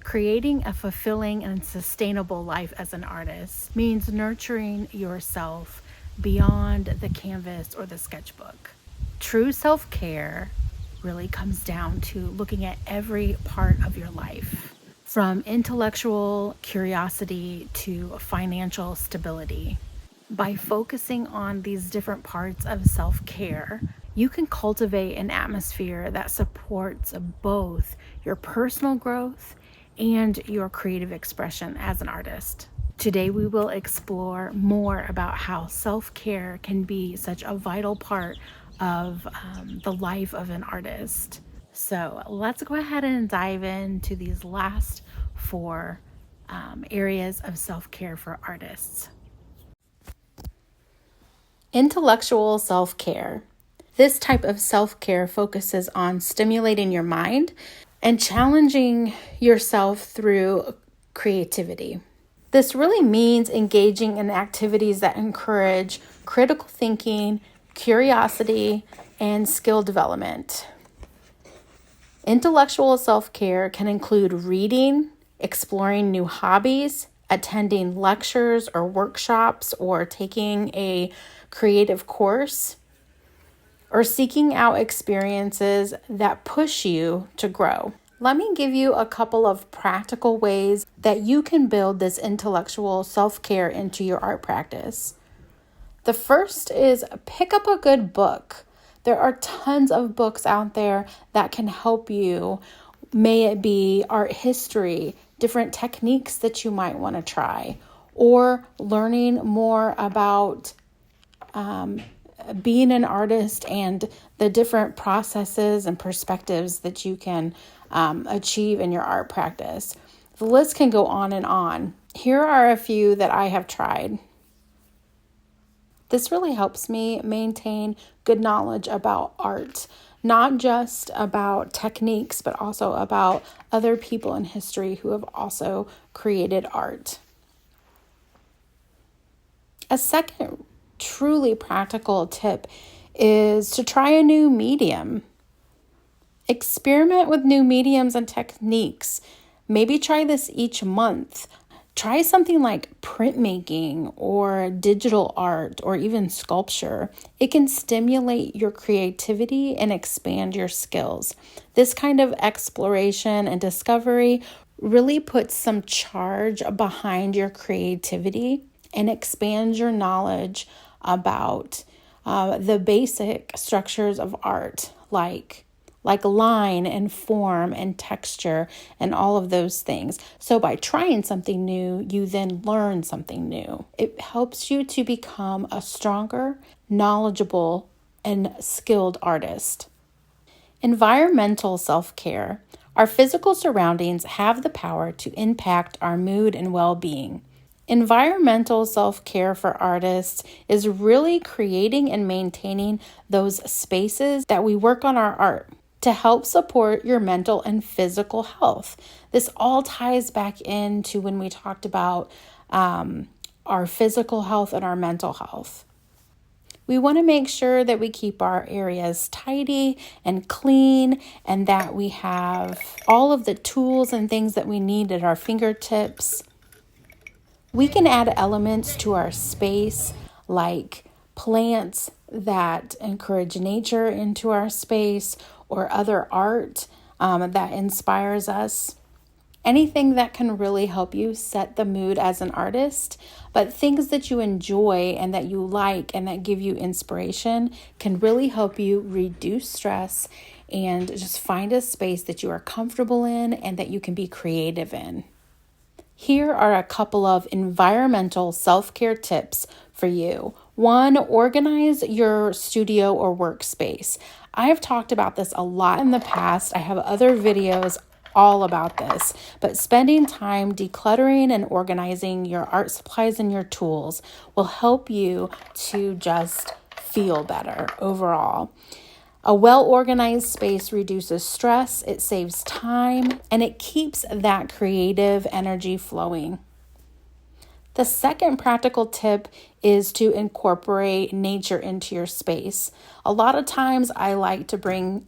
Creating a fulfilling and sustainable life as an artist means nurturing yourself beyond the canvas or the sketchbook. True self-care really comes down to looking at every part of your life, from intellectual curiosity to financial stability. By focusing on these different parts of self-care, you can cultivate an atmosphere that supports both your personal growth and your creative expression as an artist. Today, we will explore more about how self-care can be such a vital part of the life of an artist. So let's go ahead and dive into these last four areas of self-care for artists. Intellectual self-care. This type of self-care focuses on stimulating your mind and challenging yourself through creativity. This really means engaging in activities that encourage critical thinking, curiosity, and skill development. Intellectual self-care can include reading, exploring new hobbies, attending lectures or workshops, or taking a creative course, or seeking out experiences that push you to grow. Let me give you a couple of practical ways that you can build this intellectual self-care into your art practice. The first is pick up a good book. There are tons of books out there that can help you. May it be art history, different techniques that you might want to try, or learning more about being an artist and the different processes and perspectives that you can achieve in your art practice. The list can go on and on. Here are a few that I have tried. This really helps me maintain good knowledge about art, not just about techniques, but also about other people in history who have also created art. A second truly practical tip is to try a new medium. Experiment with new mediums and techniques. Maybe try this each month. Try something like printmaking or digital art or even sculpture. It can stimulate your creativity and expand your skills. This kind of exploration and discovery really puts some charge behind your creativity and expands your knowledge about the basic structures of art, like line and form and texture and all of those things. So by trying something new, you then learn something new. It helps you to become a stronger, knowledgeable, and skilled artist. Environmental self-care. Our physical surroundings have the power to impact our mood and well-being. Environmental self-care for artists is really creating and maintaining those spaces that we work on our art to help support your mental and physical health. This all ties back into when we talked about our physical health and our mental health. We want to make sure that we keep our areas tidy and clean and that we have all of the tools and things that we need at our fingertips. We can add elements to our space like plants that encourage nature into our space or other art that inspires us. Anything that can really help you set the mood as an artist, but things that you enjoy and that you like and that give you inspiration can really help you reduce stress and just find a space that you are comfortable in and that you can be creative in. Here are a couple of environmental self-care tips for you. 1, organize your studio or workspace. I have talked about this a lot in the past. I have other videos all about this, but spending time decluttering and organizing your art supplies and your tools will help you to just feel better overall. A well-organized space reduces stress, it saves time, and it keeps that creative energy flowing. The second practical tip is to incorporate nature into your space. A lot of times I like to bring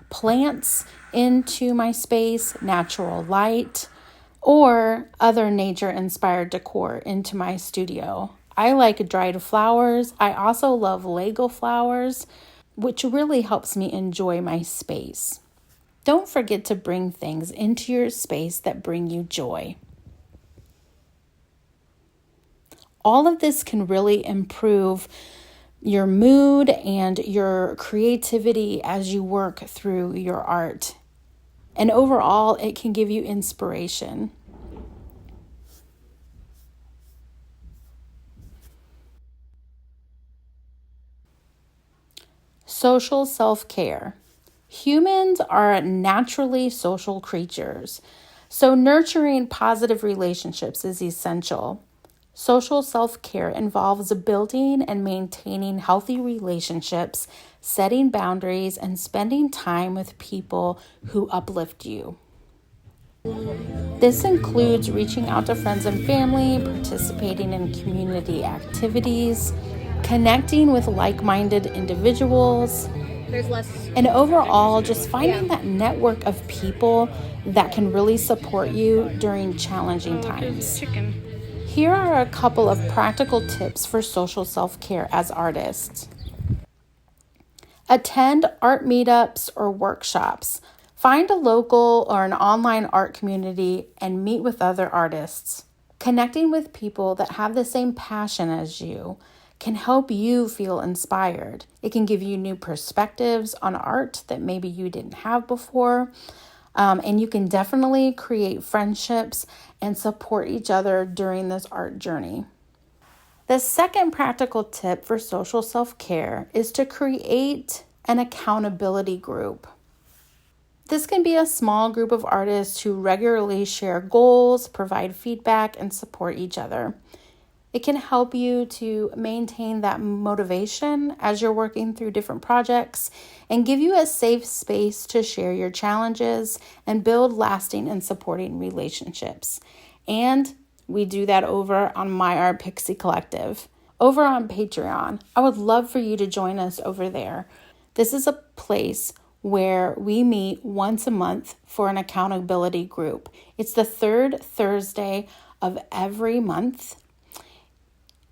plants into my space, natural light, or other nature-inspired decor into my studio. I like dried flowers. I also love Lego flowers, which really helps me enjoy my space. Don't forget to bring things into your space that bring you joy. All of this can really improve your mood and your creativity as you work through your art. And overall, it can give you inspiration. Social self-care. Humans are naturally social creatures, so nurturing positive relationships is essential. Social self-care involves building and maintaining healthy relationships, setting boundaries, and spending time with people who uplift you. This includes reaching out to friends and family, participating in community activities, connecting with like-minded individuals, and overall just finding that network of people that can really support you during challenging times. Here are a couple of practical tips for social self-care as artists. Attend art meetups or workshops. Find a local or an online art community and meet with other artists. Connecting with people that have the same passion as you can help you feel inspired. It can give you new perspectives on art that maybe you didn't have before. And you can definitely create friendships and support each other during this art journey. The second practical tip for social self-care is to create an accountability group. This can be a small group of artists who regularly share goals, provide feedback, and support each other. It can help you to maintain that motivation as you're working through different projects and give you a safe space to share your challenges and build lasting and supporting relationships. And we do that over on My Art Pixie Collective. Over on Patreon, I would love for you to join us over there. This is a place where we meet once a month for an accountability group. It's the third Thursday of every month.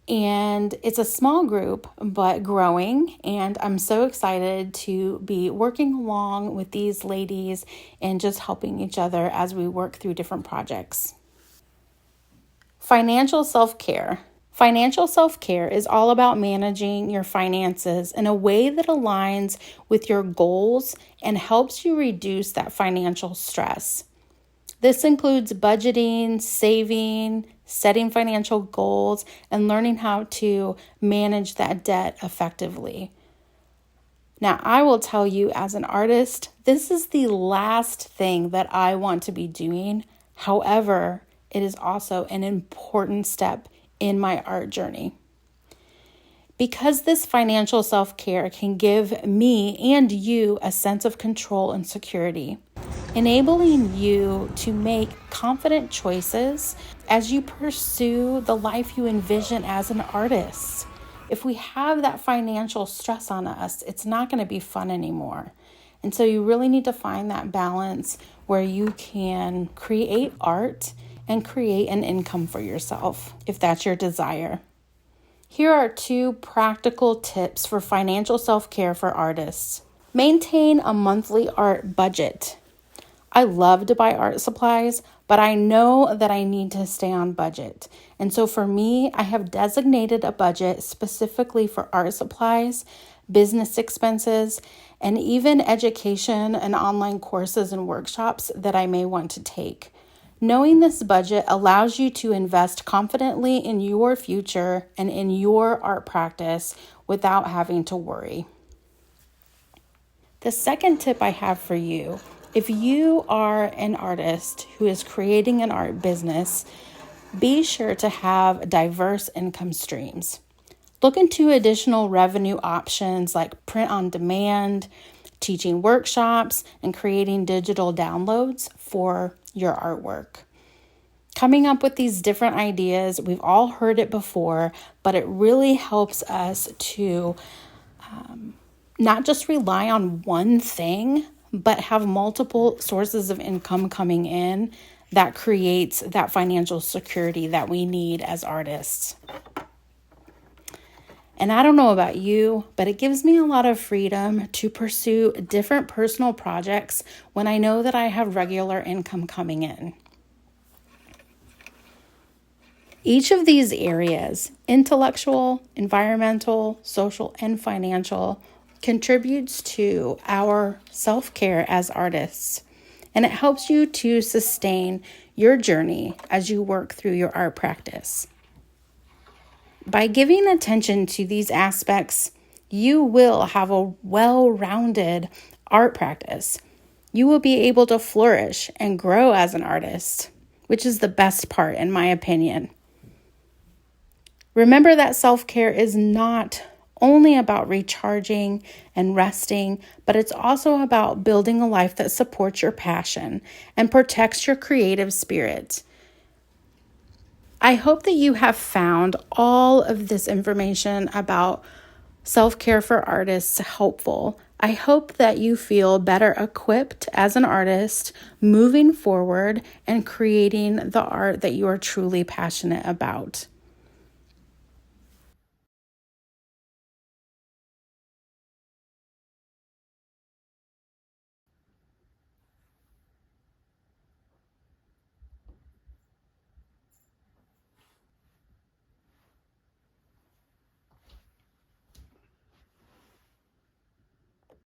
And it's a small group, but growing. And I'm so excited to be working along with these ladies and just helping each other as we work through different projects. Financial self-care. Financial self-care is all about managing your finances in a way that aligns with your goals and helps you reduce that financial stress. This includes budgeting, saving, setting financial goals, and learning how to manage that debt effectively. Now, I will tell you as an artist, this is the last thing that I want to be doing. However, it is also an important step in my art journey. Because this financial self-care can give me and you a sense of control and security, enabling you to make confident choices as you pursue the life you envision as an artist. If we have that financial stress on us, it's not going to be fun anymore. And so you really need to find that balance where you can create art and create an income for yourself, if that's your desire. Here are 2 practical tips for financial self-care for artists. Maintain a monthly art budget. I love to buy art supplies, but I know that I need to stay on budget. And so for me, I have designated a budget specifically for art supplies, business expenses, and even education and online courses and workshops that I may want to take. Knowing this budget allows you to invest confidently in your future and in your art practice without having to worry. The second tip I have for you, if you are an artist who is creating an art business, be sure to have diverse income streams. Look into additional revenue options like print on demand, teaching workshops, and creating digital downloads for your artwork. Coming up with these different ideas, we've all heard it before, but it really helps us to not just rely on one thing, but have multiple sources of income coming in that creates that financial security that we need as artists. And I don't know about you, but it gives me a lot of freedom to pursue different personal projects when I know that I have regular income coming in. Each of these areas, intellectual, environmental, social, and financial, contributes to our self-care as artists. And it helps you to sustain your journey as you work through your art practice. By giving attention to these aspects, you will have a well-rounded art practice. You will be able to flourish and grow as an artist, which is the best part in my opinion. Remember that self-care is not only about recharging and resting, but it's also about building a life that supports your passion and protects your creative spirit. I hope that you have found all of this information about self-care for artists helpful. I hope that you feel better equipped as an artist moving forward and creating the art that you are truly passionate about.